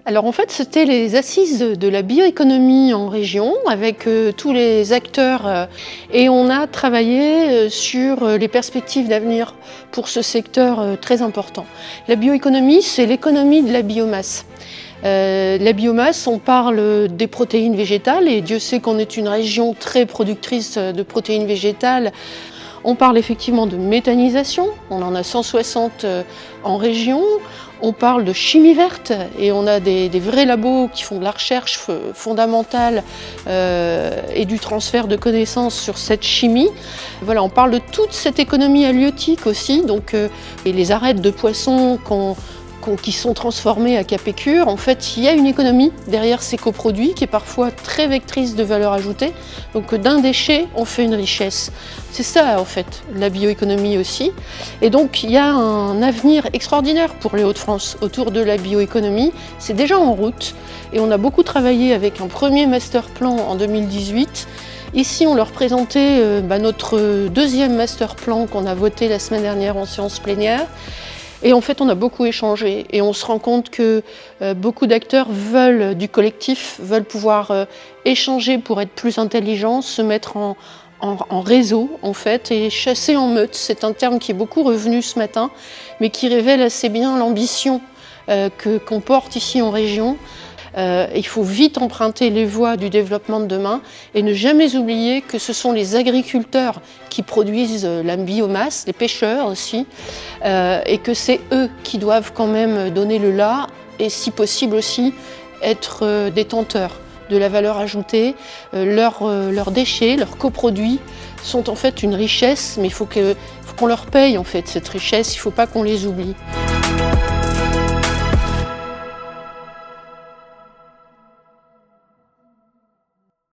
Alors en fait, c'était les assises de la bioéconomie en région avec tous les acteurs et on a travaillé sur les perspectives d'avenir pour ce secteur très important. La bioéconomie, c'est l'économie de la biomasse. La biomasse, on parle des protéines végétales et Dieu sait qu'on est une région très productrice de protéines végétales. On parle effectivement de méthanisation, on en a 160 en région. On parle de chimie verte et on a des vrais labos qui font de la recherche fondamentale et du transfert de connaissances sur cette chimie. Voilà, on parle de toute cette économie halieutique aussi, donc, et les arêtes de poissons qui sont transformés à Capécure. En fait, il y a une économie derrière ces coproduits qui est parfois très vectrice de valeur ajoutée. Donc d'un déchet, on fait une richesse. C'est ça, en fait, la bioéconomie aussi. Et donc, il y a un avenir extraordinaire pour les Hauts-de-France autour de la bioéconomie. C'est déjà en route et on a beaucoup travaillé avec un premier master plan en 2018. Ici, on leur présentait notre deuxième master plan qu'on a voté la semaine dernière en séance plénière. Et en fait, on a beaucoup échangé et on se rend compte que beaucoup d'acteurs veulent du collectif, veulent pouvoir échanger pour être plus intelligents, se mettre en réseau en fait et chasser en meute. C'est un terme qui est beaucoup revenu ce matin, mais qui révèle assez bien l'ambition qu'on porte ici en région. Il faut vite emprunter les voies du développement de demain et ne jamais oublier que ce sont les agriculteurs qui produisent la biomasse, les pêcheurs aussi, et que c'est eux qui doivent quand même donner le là et si possible aussi être détenteurs de la valeur ajoutée. Leurs déchets, leurs coproduits sont en fait une richesse, mais il faut qu'on leur paye en fait cette richesse, il ne faut pas qu'on les oublie.